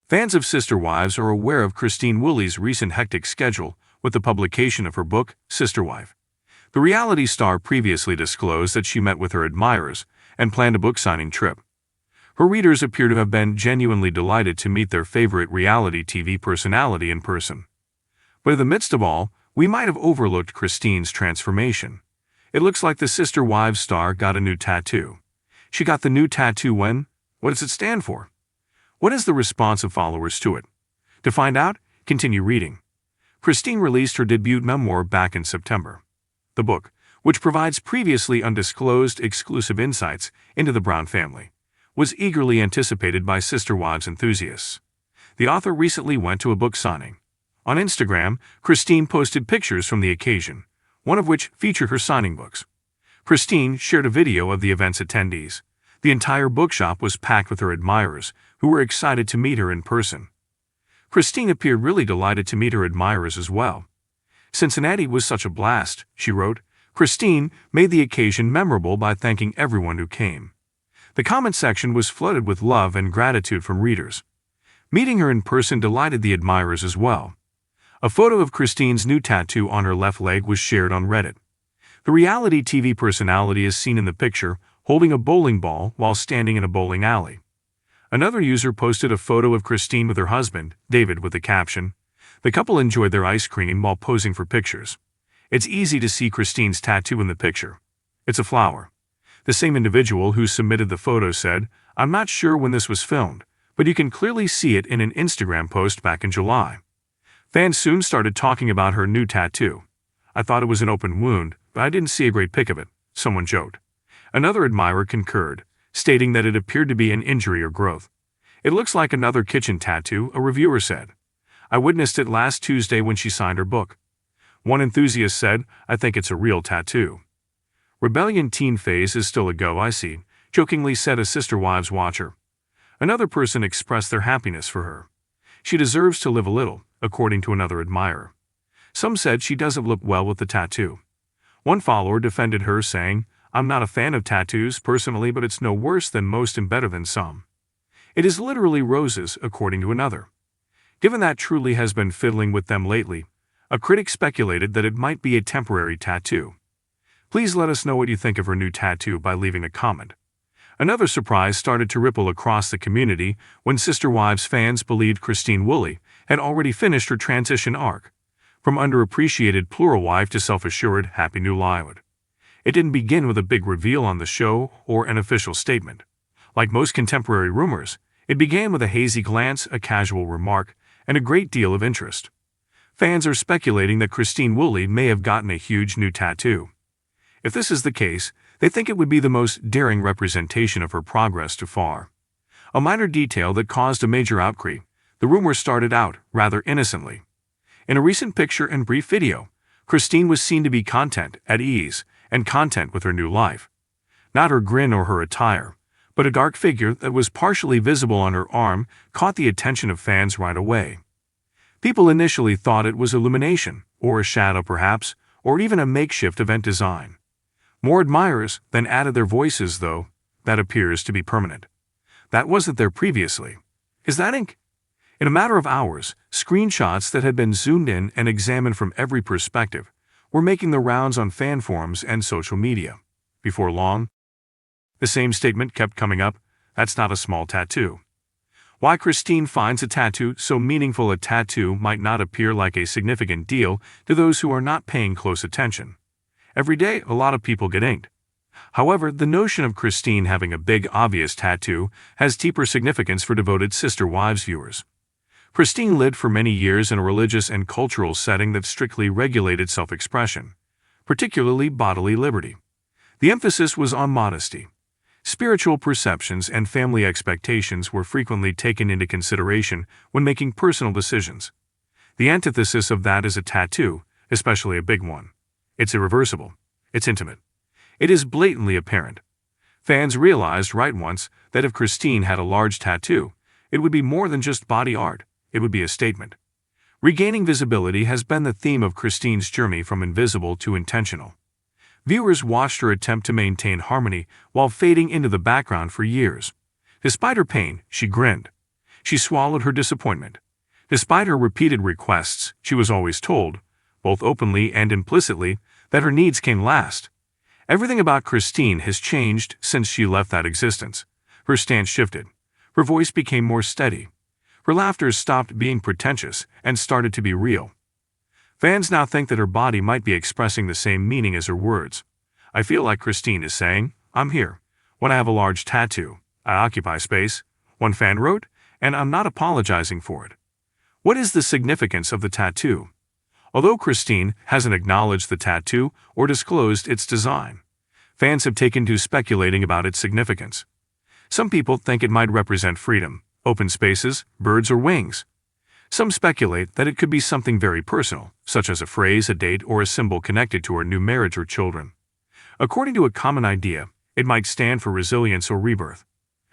Fans of Sister Wives are aware of Christine Woolley's recent hectic schedule with the publication of her book, Sister Wife. The reality star previously disclosed that she met with her admirers and planned a book signing trip. Her readers appear to have been genuinely delighted to meet their favorite reality TV personality in person. But in the midst of all, we might have overlooked Christine's transformation. It looks like the Sister Wives star got a new tattoo. She got the new tattoo when? What does it stand for? What is the response of followers to it? To find out, continue reading. Christine released her debut memoir back in September. The book, which provides previously undisclosed exclusive insights into the Brown family, was eagerly anticipated by Sister Wives enthusiasts. The author recently went to a book signing. On Instagram, Christine posted pictures from the occasion, one of which featured her signing books. Christine shared a video of the event's attendees. The entire bookshop was packed with her admirers, who were excited to meet her in person. Christine appeared really delighted to meet her admirers as well. "Cincinnati was such a blast," she wrote. Christine made the occasion memorable by thanking everyone who came. The comment section was flooded with love and gratitude from readers. Meeting her in person delighted the admirers as well. A photo of Christine's new tattoo on her left leg was shared on Reddit. The reality TV personality is seen in the picture holding a bowling ball while standing in a bowling alley. Another user posted a photo of Christine with her husband, David, with the caption, "The couple enjoyed their ice cream while posing for pictures." It's easy to see Christine's tattoo in the picture. It's a flower. The same individual who submitted the photo said, "I'm not sure when this was filmed, but you can clearly see it in an Instagram post back in July." Fans soon started talking about her new tattoo. "I thought it was an open wound, but I didn't see a great pic of it," someone joked. Another admirer concurred, stating that it appeared to be an injury or growth. "It looks like another kitchen tattoo," a reviewer said. "I witnessed it last Tuesday when she signed her book." One enthusiast said, "I think it's a real tattoo." "Rebellion teen phase is still a go, I see," jokingly said a Sister Wives watcher. Another person expressed their happiness for her. "She deserves to live a little," according to another admirer. Some said she doesn't look well with the tattoo. One follower defended her, saying, "I'm not a fan of tattoos personally, but it's no worse than most and better than some." "It is literally roses," according to another. Given that Truly has been fiddling with them lately, a critic speculated that it might be a temporary tattoo. Please let us know what you think of her new tattoo by leaving a comment. Another surprise started to ripple across the community when Sister Wives fans believed Christine Woolley had already finished her transition arc, from underappreciated plural wife to self-assured happy new livewood. It didn't begin with a big reveal on the show or an official statement. Like most contemporary rumors, it began with a hazy glance, a casual remark, and a great deal of interest. Fans are speculating that Christine Woolley may have gotten a huge new tattoo. If this is the case, they think it would be the most daring representation of her progress to far. A minor detail that caused a major outcry, the rumor started out rather innocently. In a recent picture and brief video, Christine was seen to be content, at ease, and content with her new life. Not her grin or her attire, but a dark figure that was partially visible on her arm caught the attention of fans right away. People initially thought it was illumination, or a shadow perhaps, or even a makeshift event design. More admirers then added their voices, though. That appears to be permanent. That wasn't there previously. Is that ink? In a matter of hours, screenshots that had been zoomed in and examined from every perspective were making the rounds on fan forums and social media. Before long, the same statement kept coming up, "That's not a small tattoo." Why Christine finds a tattoo so meaningful. A tattoo might not appear like a significant deal to those who are not paying close attention. Every day, a lot of people get inked. However, the notion of Christine having a big, obvious tattoo has deeper significance for devoted Sister Wives viewers. Christine lived for many years in a religious and cultural setting that strictly regulated self-expression, particularly bodily liberty. The emphasis was on modesty. Spiritual perceptions and family expectations were frequently taken into consideration when making personal decisions. The antithesis of that is a tattoo, especially a big one. It's irreversible. It's intimate. It is blatantly apparent. Fans realized right once that if Christine had a large tattoo, it would be more than just body art. It would be a statement. Regaining visibility has been the theme of Christine's journey from invisible to intentional. Viewers watched her attempt to maintain harmony while fading into the background for years. Despite her pain, she grinned. She swallowed her disappointment. Despite her repeated requests, she was always told, both openly and implicitly, that her needs came last. Everything about Christine has changed since she left that existence. Her stance shifted. Her voice became more steady. Her laughter stopped being pretentious and started to be real. Fans now think that her body might be expressing the same meaning as her words. I feel like Christine is saying, I'm here. When I have a large tattoo, I occupy space, one fan wrote, and I'm not apologizing for it. What is the significance of the tattoo? Although Christine hasn't acknowledged the tattoo or disclosed its design, fans have taken to speculating about its significance. Some people think it might represent freedom, open spaces, birds, or wings. Some speculate that it could be something very personal, such as a phrase, a date, or a symbol connected to her new marriage or children. According to a common idea, it might stand for resilience or rebirth.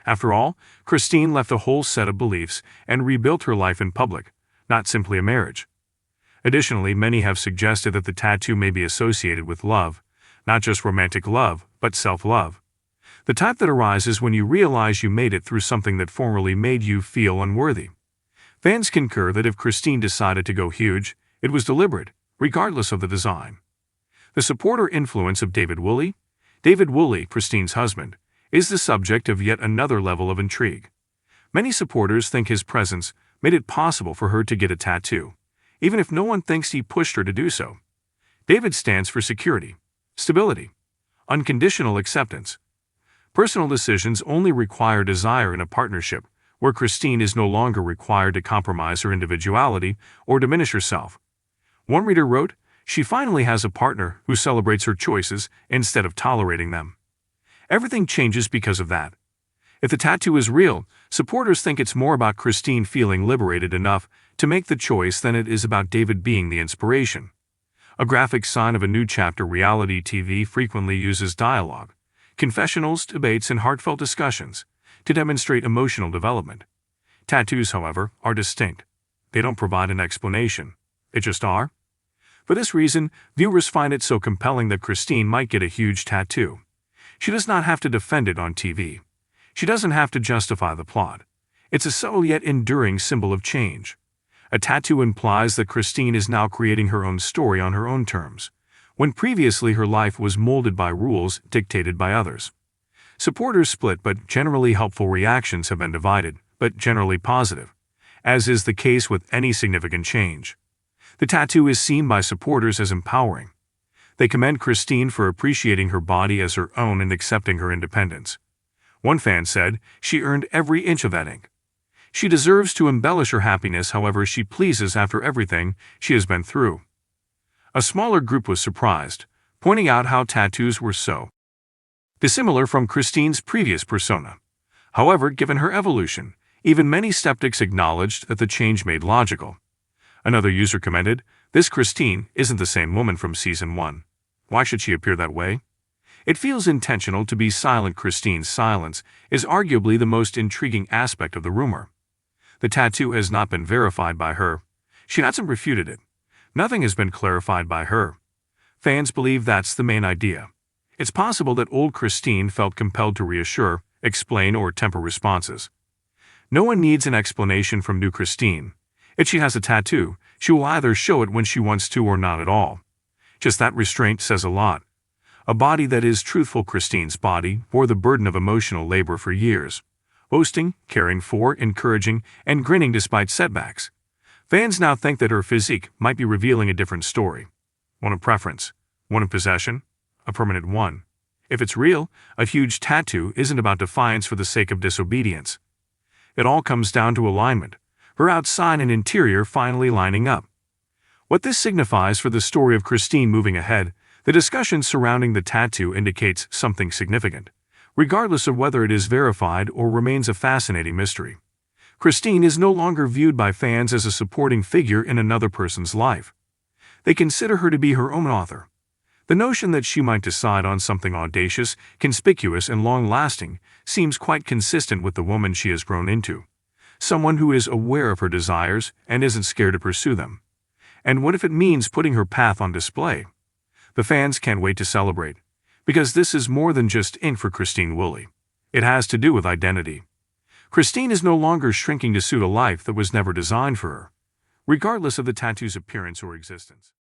After all, Christine left a whole set of beliefs and rebuilt her life in public, not simply a marriage. Additionally, many have suggested that the tattoo may be associated with love, not just romantic love, but self-love. The type that arises when you realize you made it through something that formerly made you feel unworthy. Fans concur that if Christine decided to go huge, it was deliberate, regardless of the design. The support or influence of David Woolley, Christine's husband, is the subject of yet another level of intrigue. Many supporters think his presence made it possible for her to get a tattoo, even if no one thinks he pushed her to do so. David stands for security, stability, unconditional acceptance. Personal decisions only require desire in a partnership where Christine is no longer required to compromise her individuality or diminish herself. One reader wrote, "She finally has a partner who celebrates her choices instead of tolerating them." Everything changes because of that. If the tattoo is real, supporters think it's more about Christine feeling liberated enough to make the choice than it is about David being the inspiration. A graphic sign of a new chapter. Reality TV frequently uses dialogue, confessionals, debates, and heartfelt discussions to demonstrate emotional development. Tattoos, however, are distinct. They don't provide an explanation. They just are. For this reason, viewers find it so compelling that Christine might get a huge tattoo. She does not have to defend it on TV. She doesn't have to justify the plot. It's a subtle yet enduring symbol of change. A tattoo implies that Christine is now creating her own story on her own terms, when previously her life was molded by rules dictated by others. Supporters split, but generally helpful reactions have been divided, but generally positive, as is the case with any significant change. The tattoo is seen by supporters as empowering. They commend Christine for appreciating her body as her own and accepting her independence. One fan said, "She earned every inch of that ink. She deserves to embellish her happiness however she pleases after everything she has been through." A smaller group was surprised, pointing out how tattoos were so dissimilar from Christine's previous persona. However, given her evolution, even many skeptics acknowledged that the change made logical. Another user commented, "This Christine isn't the same woman from season 1. Why should she appear that way? It feels intentional to be silent." Christine's silence is arguably the most intriguing aspect of the rumor. The tattoo has not been verified by her. She hasn't refuted it. Nothing has been clarified by her. Fans believe that's the main idea. It's possible that old Christine felt compelled to reassure, explain, or temper responses. No one needs an explanation from new Christine. If she has a tattoo, she will either show it when she wants to or not at all. Just that restraint says a lot. A body that is truthful. Christine's body bore the burden of emotional labor for years, hosting, caring for, encouraging, and grinning despite setbacks. Fans now think that her physique might be revealing a different story. One of preference, one of possession, a permanent one. If it's real, a huge tattoo isn't about defiance for the sake of disobedience. It all comes down to alignment, her outside and interior finally lining up. What this signifies for the story of Christine moving ahead, the discussion surrounding the tattoo indicates something significant, regardless of whether it is verified or remains a fascinating mystery. Christine is no longer viewed by fans as a supporting figure in another person's life. They consider her to be her own author. The notion that she might decide on something audacious, conspicuous, and long-lasting seems quite consistent with the woman she has grown into. Someone who is aware of her desires and isn't scared to pursue them. And what if it means putting her path on display? The fans can't wait to celebrate, because this is more than just ink for Christine Woolley. It has to do with identity. Christine is no longer shrinking to suit a life that was never designed for her, regardless of the tattoo's appearance or existence.